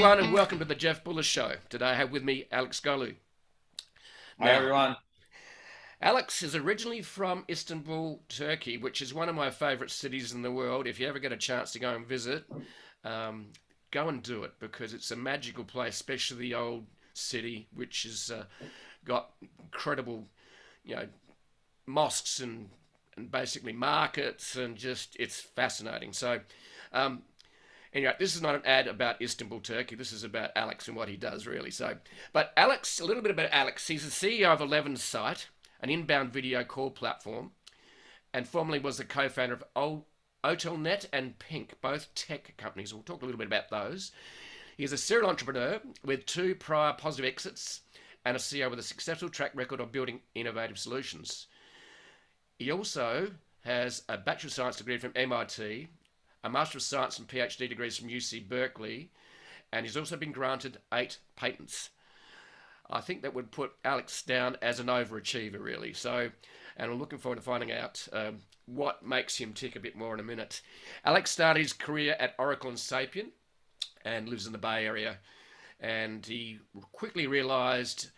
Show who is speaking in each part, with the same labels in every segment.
Speaker 1: everyone, and welcome to the Jeff Bullis Show. Today I have with me Aleks Gollu.
Speaker 2: Hi
Speaker 1: Now,
Speaker 2: everyone.
Speaker 1: Alex is originally from Istanbul, Turkey, which is one of my favourite cities in the world. If you ever get a chance to go and visit, um, go and do it because it's a magical place, especially the old city, which has got incredible, you know, mosques and basically markets, and just it's fascinating. So, um, anyway, this is not an ad about Istanbul, Turkey. This is about Alex and what he does, really. So, but Alex, a little bit about Alex. He's the CEO of 11 Site, an inbound video call platform, and formerly was the co-founder of Hotelnet and Pink, both tech companies. We'll talk a little bit about those. He is a serial entrepreneur with 2 prior positive exits and a CEO with a successful track record of building innovative solutions. He also has a Bachelor of Science degree from MIT, a Master of Science and PhD degrees from UC Berkeley, and he's also been granted 8 patents. I think that would put Alex down as an overachiever, really. So, and I'm looking forward to finding out what makes him tick a bit more in a minute. Alex started his career at Oracle and Sapient and lives in the Bay Area. And he quickly realized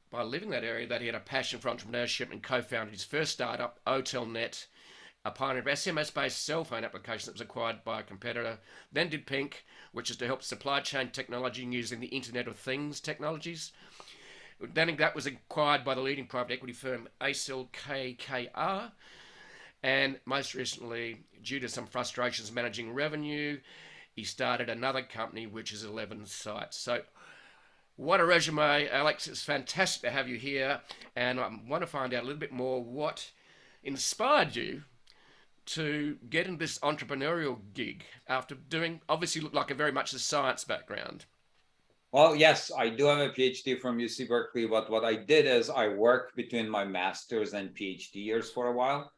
Speaker 1: by living that area that he had a passion for entrepreneurship and co-founded his first startup, Hotelnet, a pioneer of SMS-based cell phone application that was acquired by a competitor. Then did Pink, which is to help supply chain technology using the Internet of Things technologies. Then that was acquired by the leading private equity firm ACL KKR. And most recently, due to some frustrations managing revenue, he started another company, which is 11 Sites. So what a resume, Alex. It's fantastic to have you here. And I want to find out a little bit more what inspired you to get into this entrepreneurial gig after doing, obviously look like a very much a science background.
Speaker 2: Well, yes, I do have a PhD from UC Berkeley, but what I did is I worked between my master's and PhD years for a while.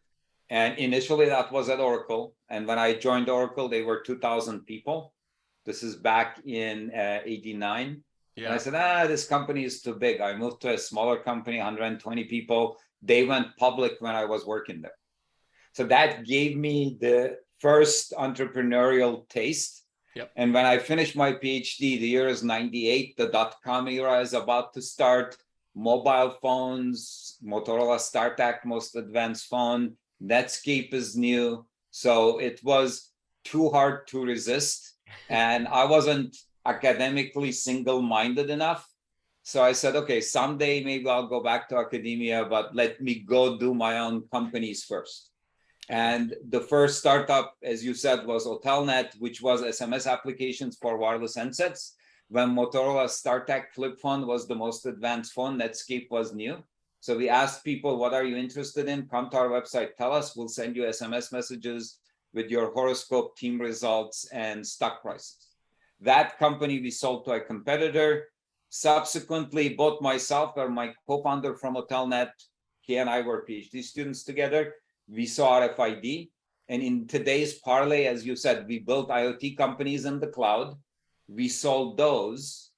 Speaker 2: And initially that was at Oracle. And when I joined Oracle, they were 2,000 people. This is back in 89. And I
Speaker 1: Yeah.
Speaker 2: said, this company is too big. I moved to a smaller company, 120 people. They went public when I was working there. So that gave me the first entrepreneurial taste.
Speaker 1: Yep.
Speaker 2: And when I finished my PhD, the year is 98, the dot-com era is about to start. Mobile phones, Motorola StarTAC, most advanced phone, Netscape is new. So it was too hard to resist. And I wasn't academically single-minded enough. So I said, okay, someday maybe I'll go back to academia, but let me go do my own companies first. And the first startup, as you said, was Hotelnet, which was SMS applications for wireless handsets. When Motorola StarTAC flip phone was the most advanced phone, Netscape was new. So we asked people, what are you interested in? Come to our website, tell us, we'll send you SMS messages with your horoscope, team results, and stock prices. That company we sold to a competitor. Subsequently, both myself or my co-founder from Hotelnet, he and I were PhD students together. We saw RFID. And in today's parlay, as you said, we built IoT companies in the cloud. We sold those.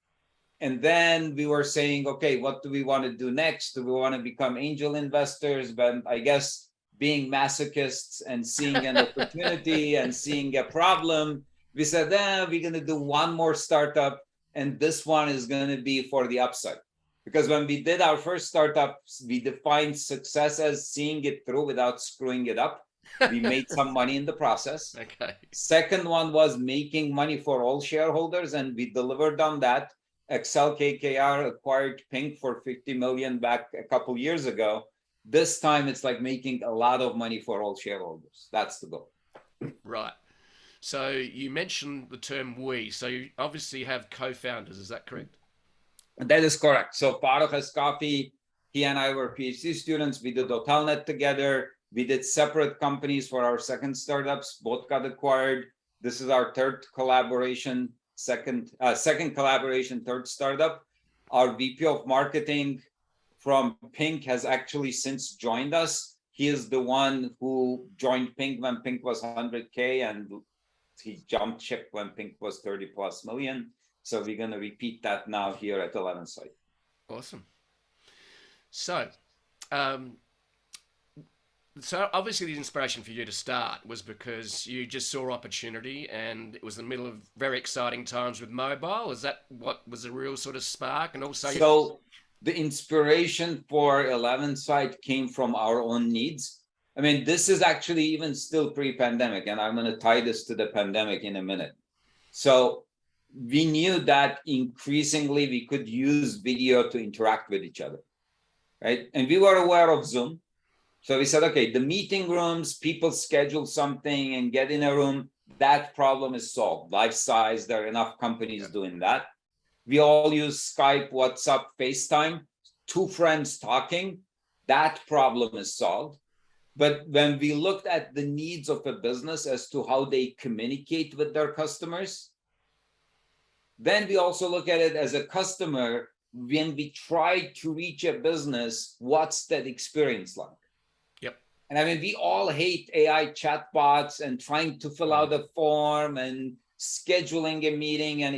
Speaker 2: And then we were saying, okay, what do we want to do next? Do we want to become angel investors? But I guess being masochists and seeing an opportunity and seeing a problem, we said, we're going to do one more startup. And this one is going to be for the upside. Because when we did our first startup, we defined success as seeing it through without screwing it up. We made some money in the process.
Speaker 1: Okay.
Speaker 2: Second one was making money for all shareholders, and we delivered on that. Excel KKR acquired Pink for 50 million back a couple years ago. This time it's like making a lot of money for all shareholders. That's the goal.
Speaker 1: Right. So you mentioned the term we. So you obviously have co-founders. Is that correct?
Speaker 2: That is correct. So Farooq Eskafi, he and I were PhD students. We did Hotelnet together. We did separate companies for our second startups. Both got acquired. This is our third collaboration, second collaboration, third startup. Our VP of marketing from Pink has actually since joined us. He is the one who joined Pink when Pink was 100K, and he jumped ship when Pink was 30 plus million. So we're going to repeat that now here at 11 Site.
Speaker 1: Awesome. So, um, So obviously the inspiration for you to start was because you just saw opportunity and it was the middle of very exciting times with mobile. Is that what was the real sort of spark? And also,
Speaker 2: So the inspiration for 11 site came from our own needs. I mean, this is actually even still pre-pandemic, and I'm going to tie this to the pandemic in a minute. So we knew that increasingly we could use video to interact with each other, right? And we were aware of Zoom. So we said, okay, the meeting rooms, people schedule something and get in a room, that problem is solved. Life size, there are enough companies doing that. We all use Skype, WhatsApp, FaceTime, two friends talking, that problem is solved. But when we looked at the needs of a business as to how they communicate with their customers, then we also look at it as a customer. When we try to reach a business, what's that experience like? And I mean, we all hate AI chatbots and trying to fill out a form and scheduling a meeting and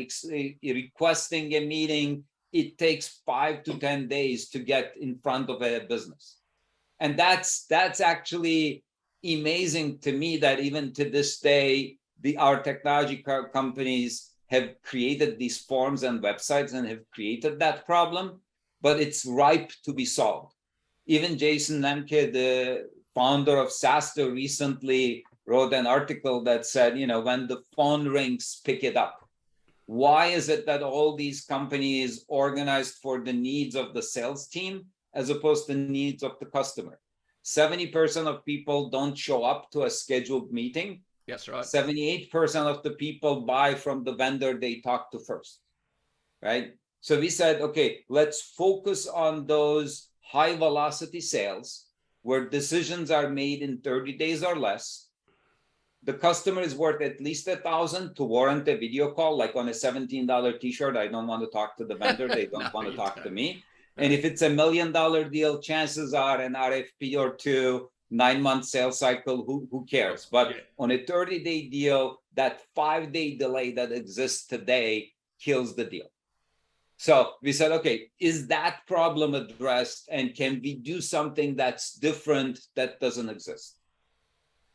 Speaker 2: requesting a meeting. It takes 5 to 10 days to get in front of a business. And that's actually amazing to me that even to this day, our technology companies have created these forms and websites and have created that problem, but it's ripe to be solved. Even Jason Lemke, the founder of SaaStr, recently wrote an article that said, when the phone rings, pick it up. Why is it that all these companies organized for the needs of the sales team as opposed to the needs of the customer? 70% of people don't show up to a scheduled meeting.
Speaker 1: That's right.
Speaker 2: 78% of the people buy from the vendor they talk to first, right? So we said, okay, let's focus on those high velocity sales where decisions are made in 30 days or less. The customer is worth at least $1,000 to warrant a video call, like on a $17 t-shirt. I don't want to talk to the vendor. They don't want to talk to me. And if it's $1 million deal, chances are an RFP or two, 9-month sales cycle, who cares? But on a 30-day deal, that 5-day delay that exists today kills the deal. So we said, okay, is that problem addressed? And can we do something that's different that doesn't exist,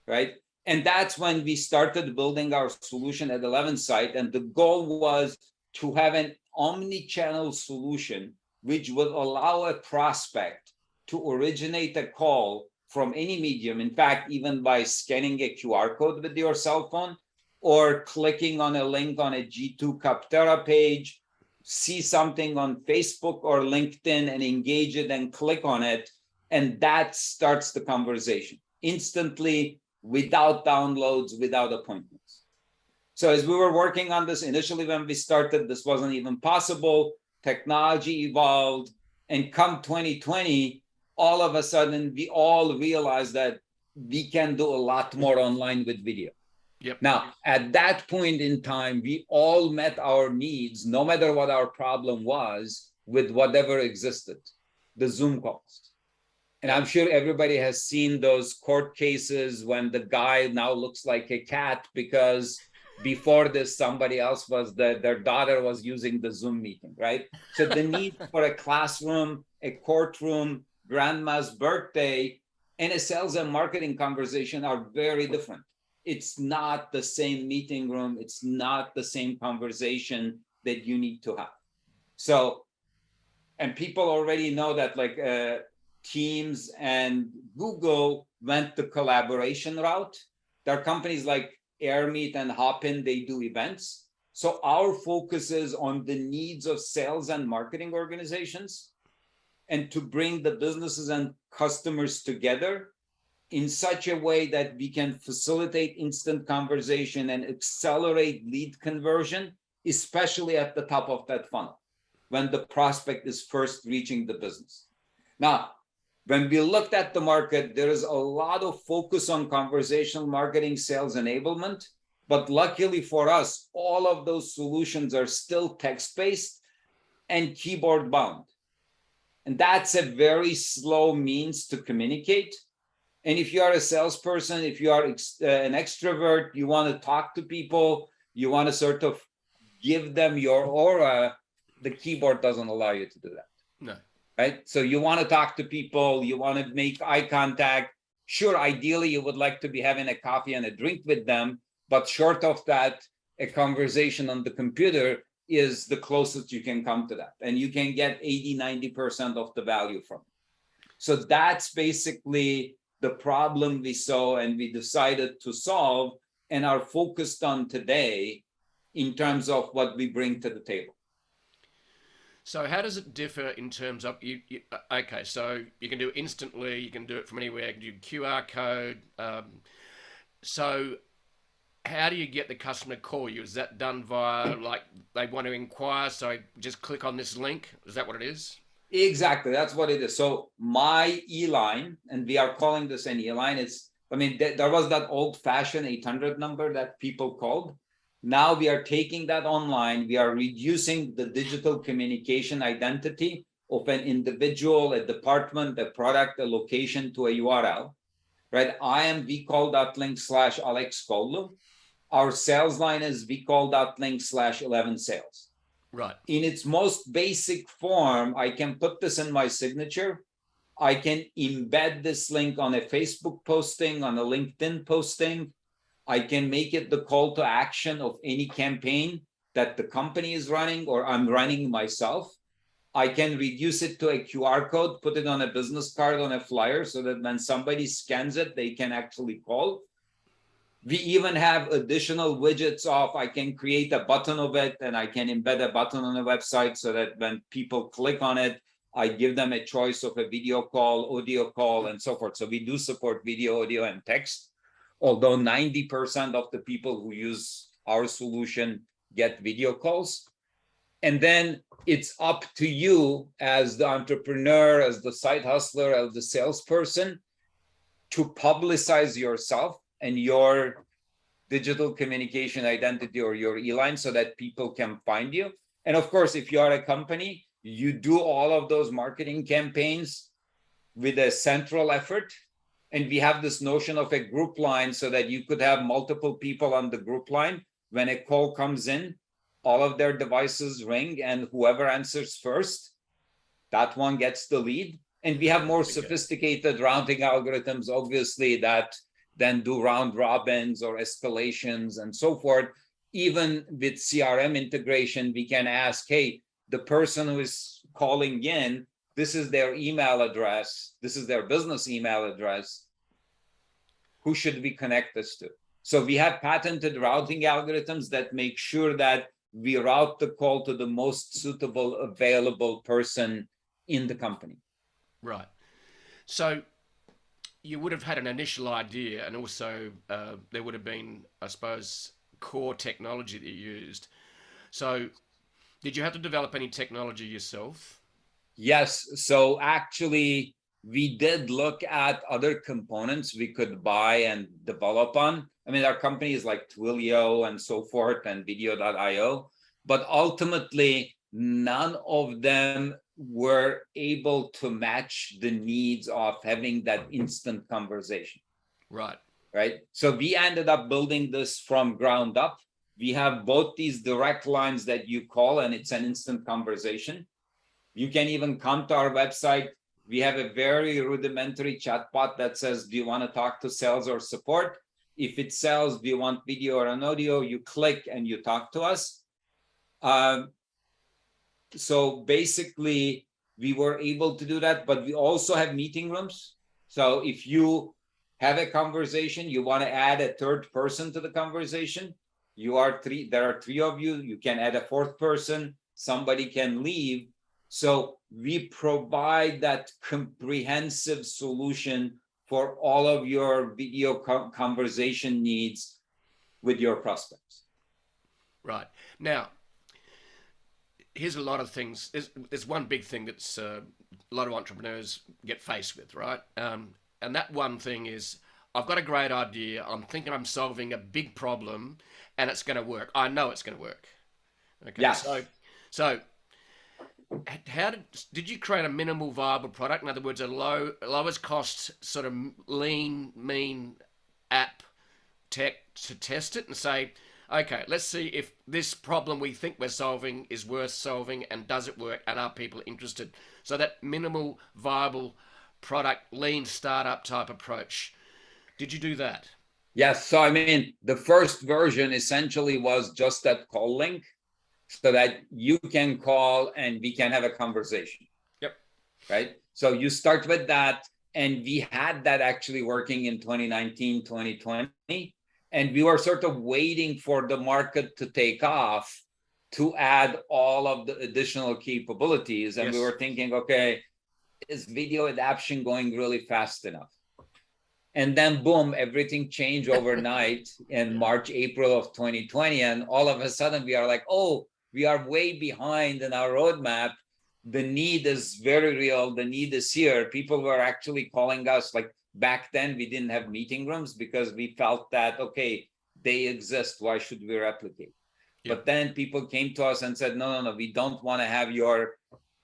Speaker 2: right? And that's when we started building our solution at 11 site. And the goal was to have an omni-channel solution, which would allow a prospect to originate a call from any medium. In fact, even by scanning a QR code with your cell phone or clicking on a link on a G2 Capterra page, see something on Facebook or LinkedIn and engage it and click on it. And that starts the conversation instantly, without downloads, without appointments. So as we were working on this initially, when we started, this wasn't even possible. Technology evolved, and come 2020, all of a sudden, we all realized that we can do a lot more online with video.
Speaker 1: Yep.
Speaker 2: Now, at that point in time, we all met our needs, no matter what our problem was, with whatever existed, the Zoom calls. And I'm sure everybody has seen those court cases when the guy now looks like a cat because before this, somebody else their daughter was using the Zoom meeting, right? So the need for a classroom, a courtroom, grandma's birthday, and a sales and marketing conversation are very different. It's not the same meeting room. It's not the same conversation that you need to have. So, and people already know that like Teams and Google went the collaboration route. There are companies like AirMeet and Hopin, they do events. So our focus is on the needs of sales and marketing organizations and to bring the businesses and customers together in such a way that we can facilitate instant conversation and accelerate lead conversion, especially at the top of that funnel, when the prospect is first reaching the business. Now, when we looked at the market, there is a lot of focus on conversational marketing, sales enablement, but luckily for us, all of those solutions are still text-based and keyboard-bound. And that's a very slow means to communicate. And if you are a salesperson, if you are an extrovert, you want to talk to people, you want to sort of give them your aura, the keyboard doesn't allow you to do that.
Speaker 1: No.
Speaker 2: Right? So you want to talk to people, you want to make eye contact. Sure, ideally you would like to be having a coffee and a drink with them, but short of that, a conversation on the computer is the closest you can come to that. And you can get 80-90% of the value from it. So that's basically the problem we saw and we decided to solve and are focused on today in terms of what we bring to the table.
Speaker 1: So how does it differ in terms of okay, so you can do it instantly, you can do it from anywhere, you can do QR code. So how do you get the customer to call you? Is that done via, like, they want to inquire, so just click on this link? Is that what it is?
Speaker 2: Exactly, that's what it is. So my E-line, and we are calling this an E-line, there was that old-fashioned 800 number that people called. Now we are taking that online. We are reducing the digital communication identity of an individual, a department, a product, a location to a URL, right? I am vcall.link/Aleks Gollu. Our sales line is vcall.link/11sales.
Speaker 1: Right.
Speaker 2: In its most basic form, I can put this in my signature. I can embed this link on a Facebook posting, on a LinkedIn posting. I can make it the call to action of any campaign that the company is running or I'm running myself. I can reduce it to a QR code, put it on a business card, on a flyer, so that when somebody scans it, they can actually call. We even have additional widgets of, I can create a button of it and I can embed a button on the website so that when people click on it, I give them a choice of a video call, audio call, and so forth. So we do support video, audio, and text, although 90% of the people who use our solution get video calls. And then it's up to you as the entrepreneur, as the side hustler, as the salesperson to publicize yourself and your digital communication identity or your E-line so that people can find you. And of course, if you are a company, you do all of those marketing campaigns with a central effort. And we have this notion of a group line so that you could have multiple people on the group line. When a call comes in, all of their devices ring and whoever answers first, that one gets the lead. And we have more sophisticated routing algorithms, obviously, that then do round robins or escalations and so forth. Even with CRM integration, we can ask, hey, the person who is calling in, this is their email address, this is their business email address. Who should we connect this to? So we have patented routing algorithms that make sure that we route the call to the most suitable available person in the company.
Speaker 1: Right. So you would have had an initial idea, and also there would have been, I suppose, core technology that you used. So did you have to develop any technology yourself?
Speaker 2: Yes. So actually, we did look at other components we could buy and develop on. I mean, our companies like Twilio and so forth and video.io, but ultimately, none of them were able to match the needs of having that instant conversation.
Speaker 1: Right.
Speaker 2: Right. So we ended up building this from ground up. We have both these direct lines that you call and it's an instant conversation. You can even come to our website. We have a very rudimentary chatbot that says, do you want to talk to sales or support? If it sells, do you want video or an audio? You click and you talk to us. So basically, we were able to do that, but we also have meeting rooms. So if you have a conversation, you want to add a third person to the conversation, there are three of you, you can add a fourth person, somebody can leave. So we provide that comprehensive solution for all of your video conversation needs with your prospects.
Speaker 1: Right. Now, here's a lot of things. There's one big thing that's a lot of entrepreneurs get faced with, right? And that one thing is, I've got a great idea. I'm thinking I'm solving a big problem, and it's going to work. I know it's going to work. Okay.
Speaker 2: Yes.
Speaker 1: So how did you create a minimal viable product? In other words, a lowest cost sort of lean, mean app tech to test it and say, okay, let's see if this problem we think we're solving is worth solving and does it work and are people interested? So that minimal viable product, lean startup type approach. Did you do that?
Speaker 2: Yes. So, I mean, the first version essentially was just that call link so that you can call and we can have a conversation.
Speaker 1: Yep.
Speaker 2: Right. So you start with that. And we had that actually working in 2019, 2020. And we were sort of waiting for the market to take off to add all of the additional capabilities. And we were thinking, okay, is video adoption going really fast enough? And then boom, everything changed overnight in March, April of 2020. And all of a sudden we are like, oh, we are way behind in our roadmap. The need is very real. The need is here. People were actually calling us. Like back then, we didn't have meeting rooms because we felt that, okay, they exist. Why should we replicate? Yep. But then people came to us and said, no, we don't want to have your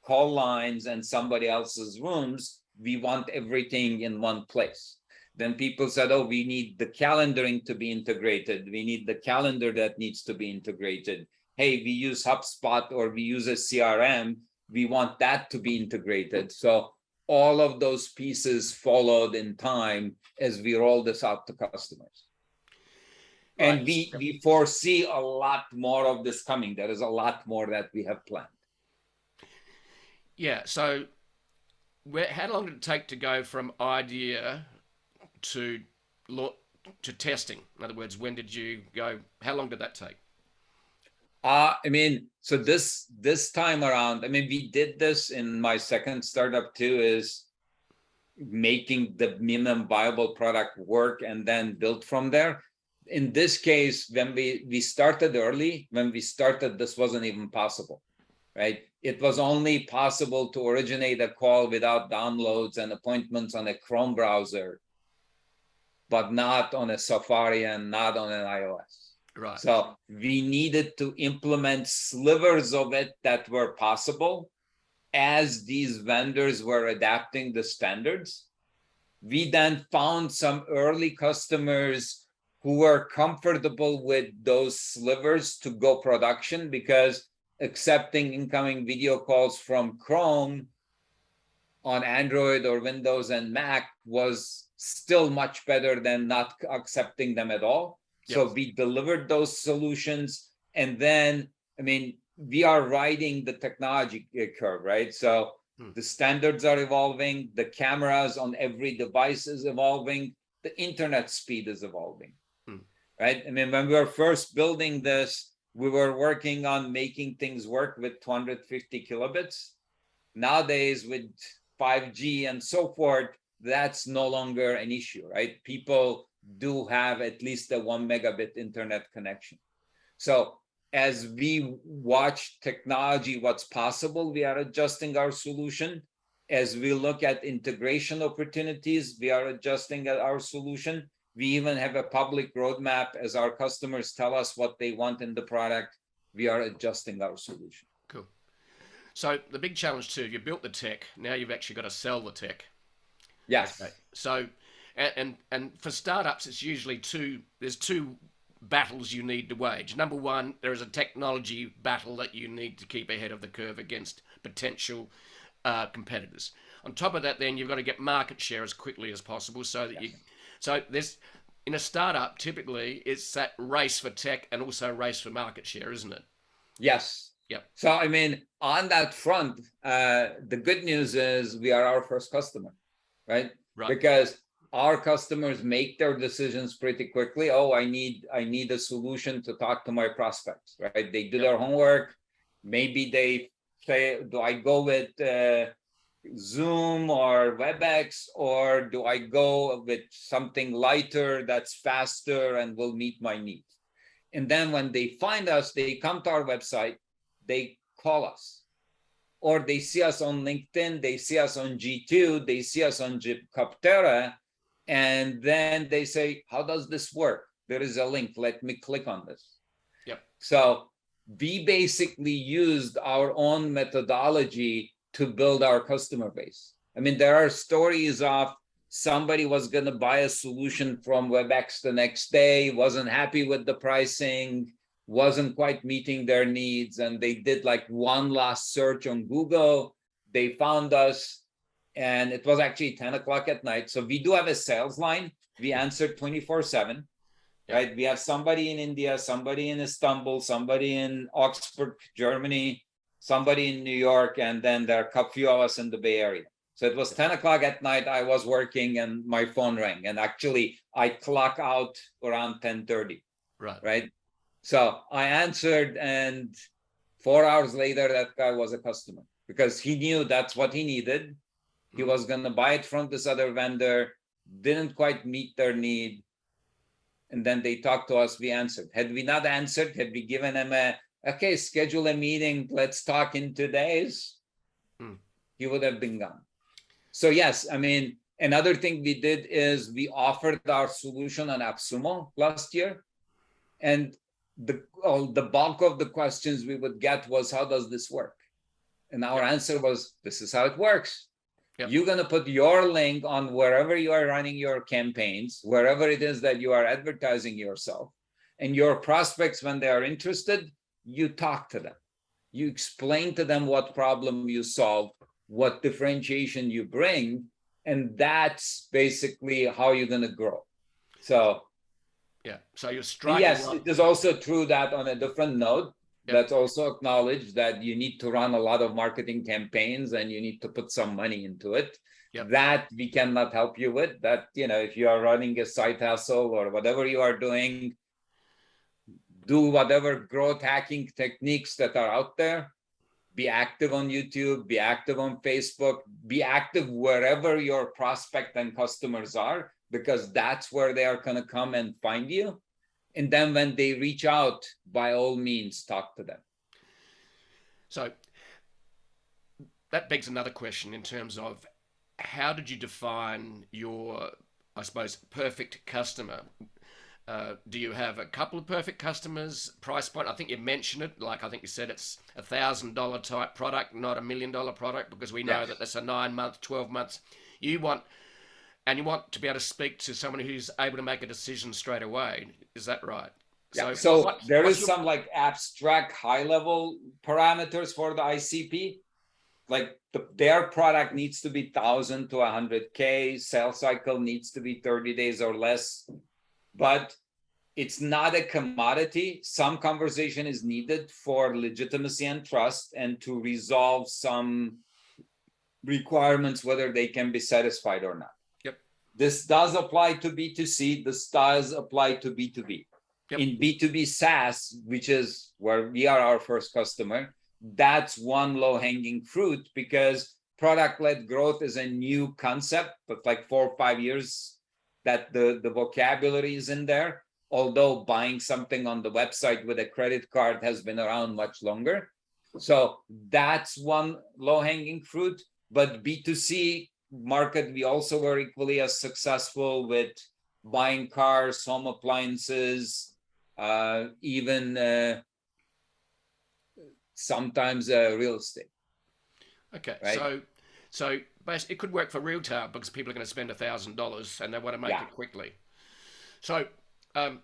Speaker 2: call lines and somebody else's rooms. We want everything in one place. Then people said, oh, we need the calendaring to be integrated. We need the calendar that needs to be integrated. Hey, we use HubSpot or we use a CRM. We want that to be integrated. So all of those pieces followed in time as we roll this out to customers. Right. And we foresee a lot more of this coming. There is a lot more that we have planned.
Speaker 1: Yeah. So how long did it take to go from idea to testing? In other words, when did you go? How long did that take?
Speaker 2: I mean, so this time around, I mean, we did this in my second startup too, is making the minimum viable product work and then build from there. In this case, when we started early, this wasn't even possible, right? It was only possible to originate a call without downloads and appointments on a Chrome browser, but not on a Safari and not on an iOS. Right. So we needed to implement slivers of it that were possible as these vendors were adapting the standards. We then found some early customers who were comfortable with those slivers to go production, because accepting incoming video calls from Chrome on Android or Windows and Mac was still much better than not accepting them at all. Yes. So we delivered those solutions. And then, I mean, we are riding the technology curve, right? So the standards are evolving, the cameras on every device is evolving, the internet speed is evolving, right? I mean, when we were first building this, we were working on making things work with 250 kilobits. Nowadays, with 5G and so forth, that's no longer an issue, right? People do have at least a 1 megabit internet connection. So as we watch technology, what's possible, we are adjusting our solution. As we look at integration opportunities, we are adjusting our solution. We even have a public roadmap. As our customers tell us what they want in the product, we are adjusting our solution.
Speaker 1: Cool. So the big challenge too, you built the tech, now you've actually got to sell the tech.
Speaker 2: Yes.
Speaker 1: Okay. So, and for startups, it's usually there's two battles you need to wage. Number one, there is a technology battle that you need to keep ahead of the curve against potential competitors. On top of that, then you've got to get market share as quickly as possible so that there's, in a startup, typically it's that race for tech and also race for market share, isn't it?
Speaker 2: Yes.
Speaker 1: Yep.
Speaker 2: So, I mean, on that front, the good news is we are our first customer, right? Because our customers make their decisions pretty quickly. Oh, I need a solution to talk to my prospects, right? They do their homework. Maybe they say, do I go with Zoom or WebEx, or do I go with something lighter that's faster and will meet my needs? And then when they find us, they come to our website, they call us, or they see us on LinkedIn, they see us on G2, they see us on Capterra, and then they say, how does this work? There is a link, let me click on this.
Speaker 1: Yep.
Speaker 2: So we basically used our own methodology to build our customer base. I mean, there are stories of somebody was going to buy a solution from WebEx the next day, wasn't happy with the pricing, wasn't quite meeting their needs, and they did like one last search on Google. They found us, and it was actually 10 o'clock at night. So we do have a sales line. We answer 24/7, right? We have somebody in India, somebody in Istanbul, somebody in Oxford, Germany, somebody in New York, and then there are a few of us in the Bay Area. So it was 10 o'clock at night. I was working and my phone rang. And actually, I clock out around 10:30. Right. So I answered, and 4 hours later, that guy was a customer because he knew that's what he needed. He was going to buy it from this other vendor, didn't quite meet their need. And then they talked to us, we answered. Had we not answered, had we given him okay, schedule a meeting, let's talk in 2 days, he would have been gone. So yes, I mean, another thing we did is we offered our solution on AppSumo last year. And the bulk of the questions we would get was, how does this work? And our answer was, this is how it works. You're going to put your link on wherever you are running your campaigns, wherever it is that you are advertising yourself. And your prospects, when they are interested, you talk to them. You explain to them what problem you solve, what differentiation you bring, and that's basically how you're going to grow. So
Speaker 1: you're striking.
Speaker 2: Yes, it is also true that on a different note, let's also acknowledge that you need to run a lot of marketing campaigns and you need to put some money into it. That we cannot help you with. That, if you are running a side hustle or whatever you are doing, do whatever growth hacking techniques that are out there. Be active on YouTube, be active on Facebook, be active wherever your prospect and customers are, because that's where they are going to come and find you. And then when they reach out, by all means, talk to them.
Speaker 1: So that begs another question in terms of, how did you define your, I suppose, perfect customer? Do you have a couple of perfect customers? Price point? I think you mentioned it. Like, I think you said it's $1,000 type product, not $1 million product, because we know that that's a 9-month, 12 months. You want to be able to speak to someone who's able to make a decision straight away. Is that right?
Speaker 2: Yeah. So there is some like abstract high-level parameters for the ICP. Like their product needs to be 1,000 to 100K. Sales cycle needs to be 30 days or less. But it's not a commodity. Some conversation is needed for legitimacy and trust and to resolve some requirements, whether they can be satisfied or not. This does apply to B2C. This does apply to B2B. In B2B SaaS, which is where we are our first customer, that's one low-hanging fruit, because product-led growth is a new concept, but like 4 or 5 years that the vocabulary is in there, although buying something on the website with a credit card has been around much longer. So that's one low-hanging fruit. But B2C market, we also were equally as successful with buying cars, home appliances, even sometimes real estate.
Speaker 1: Okay, right? So it could work for retail because people are going to spend $1,000 and they want to make it quickly. So I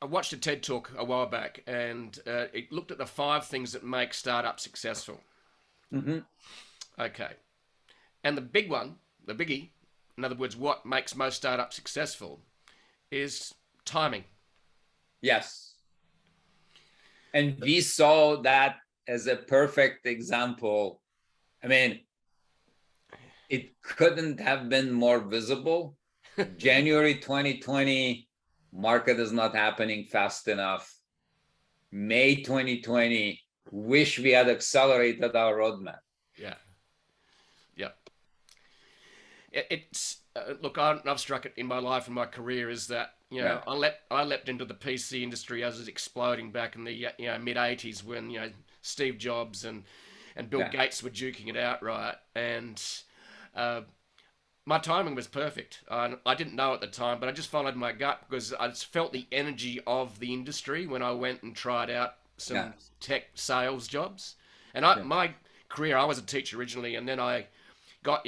Speaker 1: watched a TED Talk a while back, and it looked at the 5 things that make startups successful. Okay. And the big one, the biggie, in other words, what makes most startups successful is timing.
Speaker 2: Yes. And we saw that as a perfect example. I mean, it couldn't have been more visible. January 2020, market is not happening fast enough. May 2020, wish we had accelerated our roadmap.
Speaker 1: It's look, I've struck it in my life and my career is that I leapt into the PC industry as it was exploding back in the mid '80s when Steve Jobs and Bill Gates were duking it out, right? And my timing was perfect. I didn't know at the time, but I just followed my gut because I just felt the energy of the industry when I went and tried out some tech sales jobs. And my career, I was a teacher originally, and then I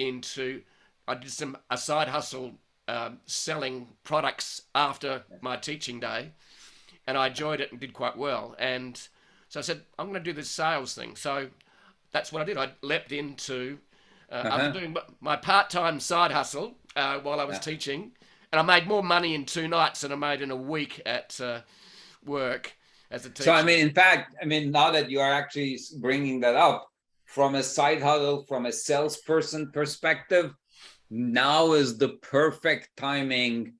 Speaker 1: did a side hustle selling products after my teaching day, and I enjoyed it and did quite well. And so I said, I'm going to do this sales thing. So that's what I did. I leapt into after
Speaker 2: Uh-huh.
Speaker 1: doing my part-time side hustle while I was
Speaker 2: Yeah.
Speaker 1: teaching, and I made more money in 2 nights than I made in a week at work as a
Speaker 2: So, I
Speaker 1: teacher.
Speaker 2: mean, in fact, I mean, now that you are actually bringing that up from a side hustle, from a salesperson perspective, now is the perfect timing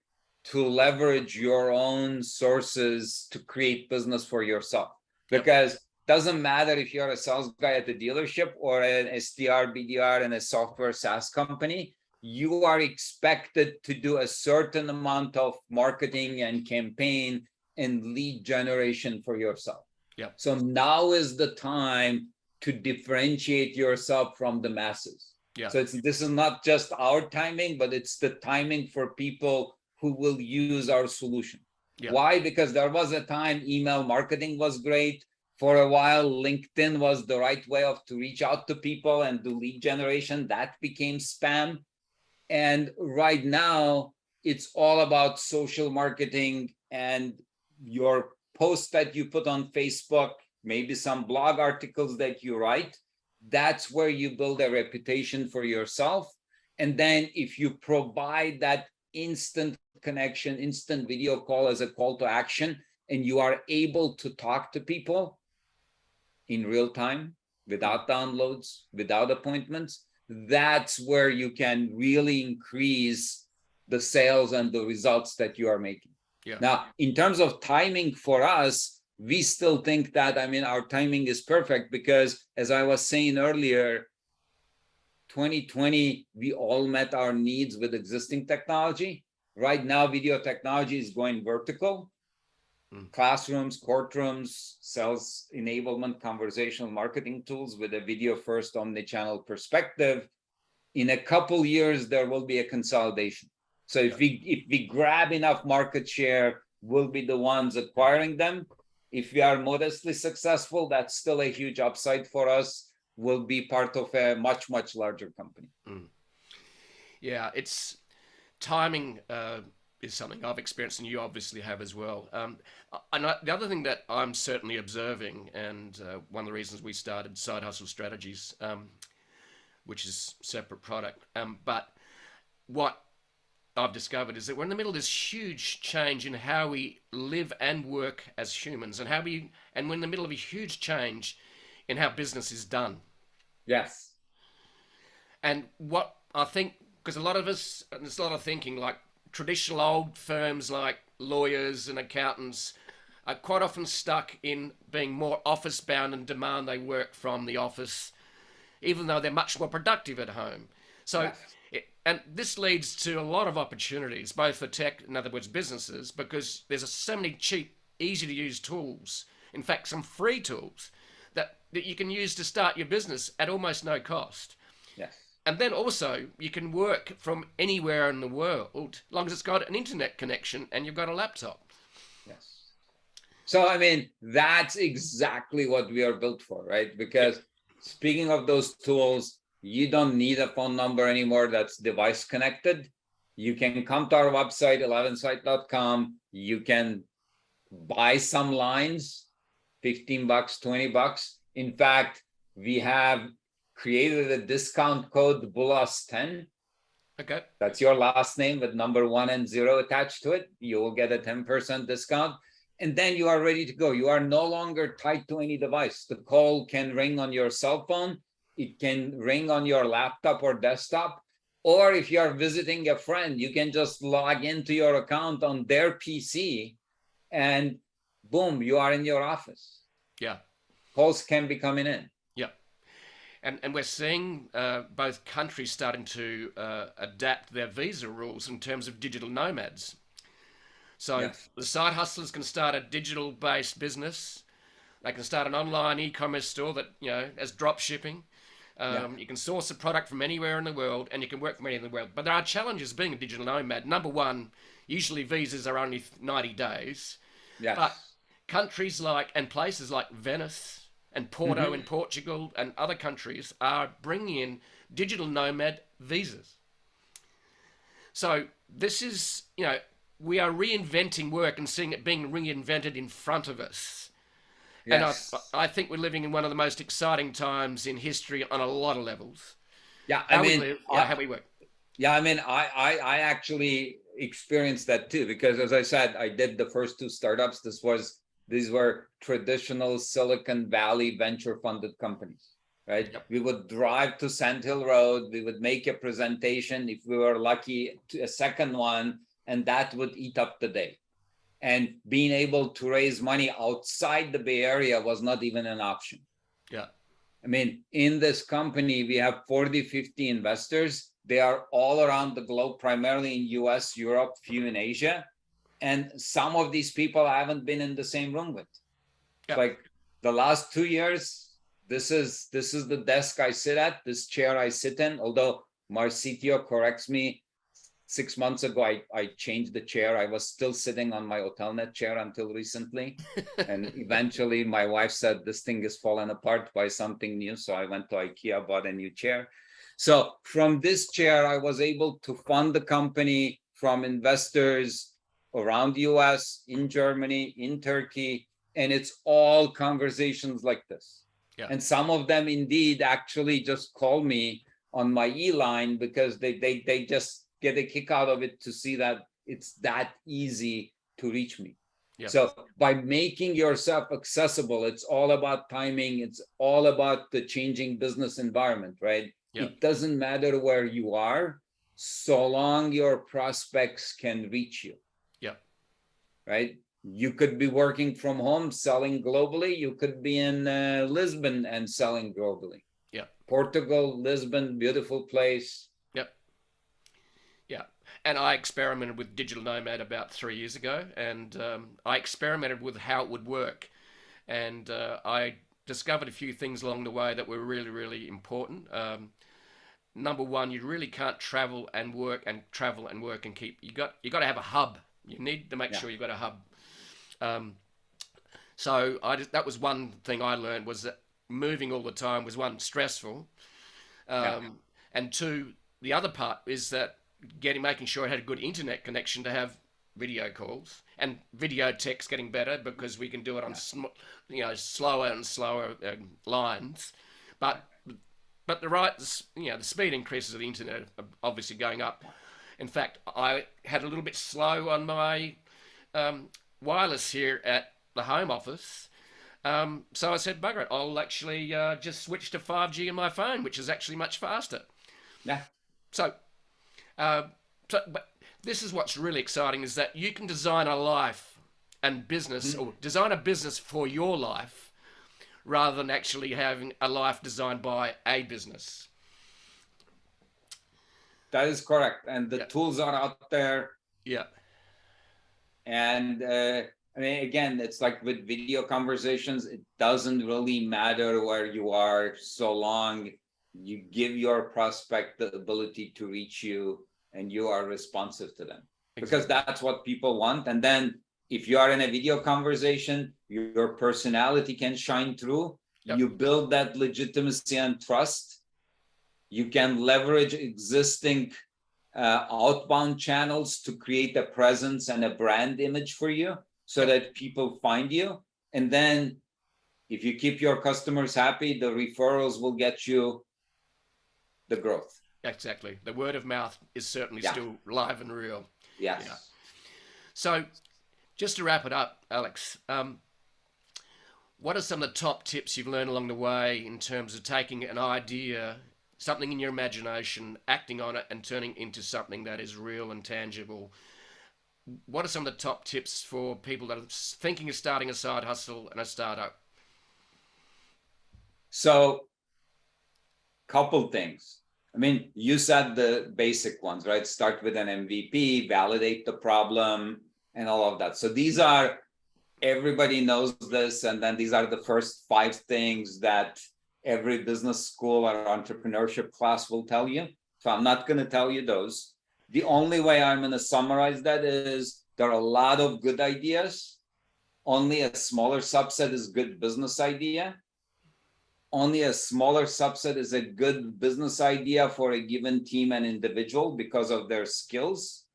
Speaker 2: to leverage your own sources to create business for yourself.
Speaker 1: Yep.
Speaker 2: Because doesn't matter if you're a sales guy at the dealership or an SDR, BDR in a software SaaS company, you are expected to do a certain amount of marketing and campaign and lead generation for yourself.
Speaker 1: Yep.
Speaker 2: So now is the time to differentiate yourself from the masses.
Speaker 1: Yep.
Speaker 2: So this is not just our timing, but it's the timing for people who will use our solution.
Speaker 1: Yep.
Speaker 2: Why? Because there was a time email marketing was great. For a while, LinkedIn was the right way to reach out to people and do lead generation. That became spam. And right now, it's all about social marketing and your posts that you put on Facebook, maybe some blog articles that you write. That's where you build a reputation for yourself. And then if you provide that instant connection, instant video call as a call to action, and you are able to talk to people in real time, without downloads, without appointments, that's where you can really increase the sales and the results that you are making.
Speaker 1: Yeah.
Speaker 2: Now, in terms of timing for us, we still think that, I mean, our timing is perfect because, as I was saying earlier, 2020, we all met our needs with existing technology. Right now, video technology is going vertical. Classrooms, courtrooms, sales enablement, conversational marketing tools with a video first omni-channel perspective. In a couple years, there will be a consolidation. So if we grab enough market share, we'll be the ones acquiring them. If we are modestly successful, that's still a huge upside for us. We'll be part of a much, much larger company.
Speaker 1: Yeah, it's timing is something I've experienced, and you obviously have as well. And the other thing that I'm certainly observing, and one of the reasons we started Side Hustle Strategies, which is a separate product, but what I've discovered is that we're in the middle of this huge change in how we live and work as humans, and we're in the middle of a huge change in how business is done.
Speaker 2: Yes.
Speaker 1: And what I think, because a lot of us, and there's a lot of thinking, like traditional old firms like lawyers and accountants are quite often stuck in being more office bound and demand they work from the office, even though they're much more productive at home. So,
Speaker 2: Yes.
Speaker 1: and this leads to a lot of opportunities, both for tech, in other words, businesses, because there's so many cheap, easy to use tools. In fact, some free tools that you can use to start your business at almost no cost.
Speaker 2: Yes.
Speaker 1: And then also, you can work from anywhere in the world, as long as it's got an internet connection and you've got a laptop.
Speaker 2: Yes. So, I mean, that's exactly what we are built for, right? Because speaking of those tools, you don't need a phone number anymore that's device connected. You can come to our website, 11site.com. You can buy some lines, $15, $20. In fact, we have created a discount code BULLUS10.
Speaker 1: Okay.
Speaker 2: That's your last name with number 1 and 0 attached to it. You will get a 10% discount. And then you are ready to go. You are no longer tied to any device. The call can ring on your cell phone. It can ring on your laptop or desktop. Or if you are visiting a friend, you can just log into your account on their PC and boom, you are in your office.
Speaker 1: Yeah.
Speaker 2: Calls can be coming in.
Speaker 1: Yeah. And we're seeing both countries starting to adapt their visa rules in terms of digital nomads. So the side hustlers can start a digital-based business. They can start an online e-commerce store that, as drop shipping. You can source a product from anywhere in the world, and you can work from anywhere in the world. But there are challenges being a digital nomad. Number one, usually visas are only 90 days.
Speaker 2: Yes.
Speaker 1: But countries and places like Venice and Porto in Portugal and other countries are bringing in digital nomad visas. So this is, we are reinventing work and seeing it being reinvented in front of us. And
Speaker 2: Yes.
Speaker 1: I think we're living in one of the most exciting times in history on a lot of levels.
Speaker 2: Yeah, I
Speaker 1: How we
Speaker 2: mean,
Speaker 1: live,
Speaker 2: yeah,
Speaker 1: how we work.
Speaker 2: yeah, I mean, I actually experienced that too, because as I said, I did the first two startups. These were traditional Silicon Valley venture funded companies, right?
Speaker 1: Yep.
Speaker 2: We would drive to Sand Hill Road, we would make a presentation, if we were lucky, to a second one, and that would eat up the day. And being able to raise money outside the Bay Area was not even an option.
Speaker 1: Yeah.
Speaker 2: I mean, in this company, we have 40, 50 investors. They are all around the globe, primarily in US, Europe, few in Asia. And some of these people I haven't been in the same room with.
Speaker 1: Yeah.
Speaker 2: Like the last 2 years, this is the desk I sit at, this chair I sit in. Although Marcitio corrects me, 6 months ago I changed the chair. I was still sitting on my Hotelnet chair until recently. And eventually my wife said, this thing is falling apart, buy something new. So I went to IKEA, bought a new chair. So from this chair, I was able to fund the company from investors around the US, in Germany, in Turkey, and it's all conversations like this.
Speaker 1: Yeah.
Speaker 2: And some of them indeed actually just call me on my e-line because they just get a kick out of it to see that it's that easy to reach me.
Speaker 1: Yep.
Speaker 2: So by making yourself accessible, it's all about timing. It's all about the changing business environment, right?
Speaker 1: Yep.
Speaker 2: It doesn't matter where you are, so long your prospects can reach you.
Speaker 1: Yep.
Speaker 2: Right? You could be working from home, selling globally. You could be in Lisbon and selling globally.
Speaker 1: Yep.
Speaker 2: Portugal, Lisbon, beautiful place.
Speaker 1: Yep. Yeah. And I experimented with Digital Nomad about 3 years ago, and I experimented with how it would work. And I discovered a few things along the way that were really, really important. Number one, you really can't travel and work and travel and work and keep. You got to have a hub. You need to make sure you've got a hub. So that was one thing I learned, was that moving all the time was, one, stressful, and two, the other part is that making sure I had a good internet connection to have video calls, and video text getting better because we can do it on slower and slower lines, but the speed increases of the internet are obviously going up. In fact, I had a little bit slow on my wireless here at the home office. So I said, bugger it, I'll actually just switch to 5G on my phone, which is actually much faster.
Speaker 2: Yeah.
Speaker 1: But this is what's really exciting, is that you can design a life and business, or design a business for your life, rather than actually having a life designed by a business.
Speaker 2: That is correct. And the tools are out there.
Speaker 1: Yeah.
Speaker 2: And I mean, again, it's like with video conversations, it doesn't really matter where you are, so long you give your prospect the ability to reach you and you are responsive to them. Exactly. Because that's what people want. And then if you are in a video conversation, your personality can shine through. Yep. You build that legitimacy and trust. You can leverage existing outbound channels to create a presence and a brand image for you, so that people find you. And then if you keep your customers happy, the referrals will get you the growth.
Speaker 1: Exactly. The word of mouth is certainly still live and real.
Speaker 2: Yes.
Speaker 1: Yeah. So just to wrap it up, Aleks, what are some of the top tips you've learned along the way in terms of taking an idea, something in your imagination, acting on it and turning into something that is real and tangible? What are some of the top tips for people that are thinking of starting a side hustle and a startup?
Speaker 2: So, couple things. I mean, you said the basic ones, right? Start with an MVP, validate the problem, and all of that. So these are, everybody knows this, and then these are the first 5 things that every business school or entrepreneurship class will tell you. So I'm not going to tell you those. The only way I'm going to summarize that is there are a lot of good ideas. Only a smaller subset is good business idea. Only a smaller subset is a good business idea for a given team and individual because of their skills.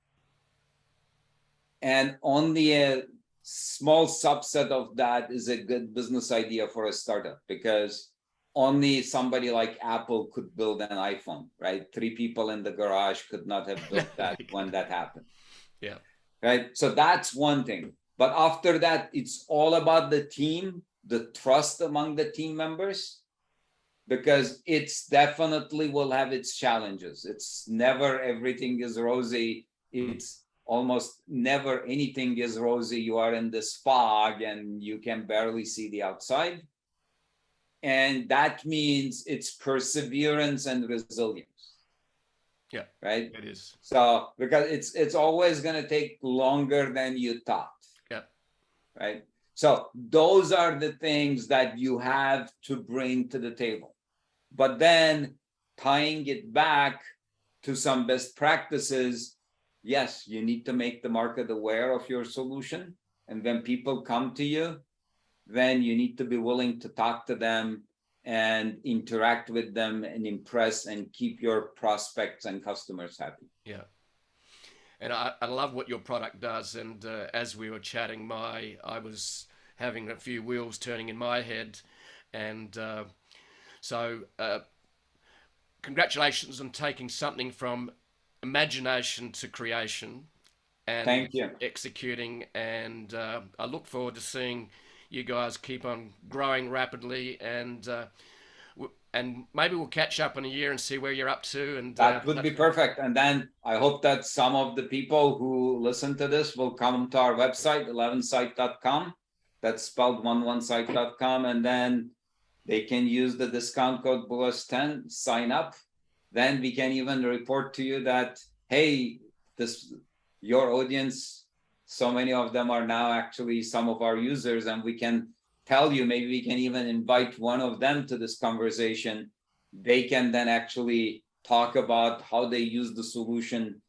Speaker 2: And only a small subset of that is a good business idea for a startup, because only somebody like Apple could build an iPhone, right? 3 people in the garage could not have built that when that happened.
Speaker 1: Yeah.
Speaker 2: Right. So that's one thing. But after that, it's all about the team, the trust among the team members, because it's definitely will have its challenges. It's never everything is rosy. It's almost never anything is rosy. You are in this fog and you can barely see the outside. And that means it's perseverance and resilience.
Speaker 1: Yeah.
Speaker 2: Right.
Speaker 1: It is.
Speaker 2: So because it's always going to take longer than you thought.
Speaker 1: Yeah.
Speaker 2: Right. So those are the things that you have to bring to the table. But then tying it back to some best practices, yes, you need to make the market aware of your solution. And when people come to you, then you need to be willing to talk to them and interact with them and impress and keep your prospects and customers happy.
Speaker 1: Yeah. And I love what your product does. And as we were chatting, I was having a few wheels turning in my head. And so congratulations on taking something from imagination to creation and
Speaker 2: Thank you.
Speaker 1: executing. And I look forward to seeing you guys keep on growing rapidly, and maybe we'll catch up in a year and see where you're up to. And
Speaker 2: that would be perfect. And then I hope that some of the people who listen to this will come to our website, 11site.com. That's spelled 11site.com. And then they can use the discount code BULLES10, sign up. Then we can even report to you that, hey, your audience, so many of them are now actually some of our users, and we can tell you, maybe we can even invite one of them to this conversation. They can then actually talk about how they use the solution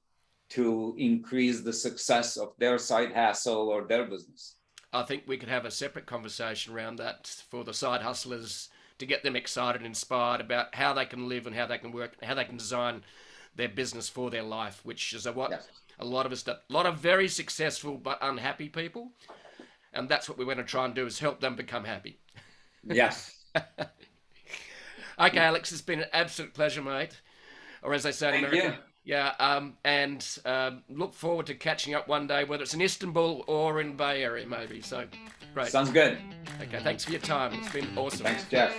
Speaker 2: to increase the success of their side hustle or their business.
Speaker 1: I think we could have a separate conversation around that for the side hustlers, to get them excited and inspired about how they can live and how they can work, how they can design their business for their life, which is what yes. A lot of us, a lot of very successful but unhappy people. And that's what we want to try and do, is help them become happy.
Speaker 2: Yes.
Speaker 1: Okay, Aleks, it's been an absolute pleasure, mate. Or as they say in America. Yeah, and look forward to catching up one day, whether it's in Istanbul or in Bay Area, maybe. So, great.
Speaker 2: Sounds good.
Speaker 1: Okay, thanks for your time. It's been awesome.
Speaker 2: Thanks, Jeff.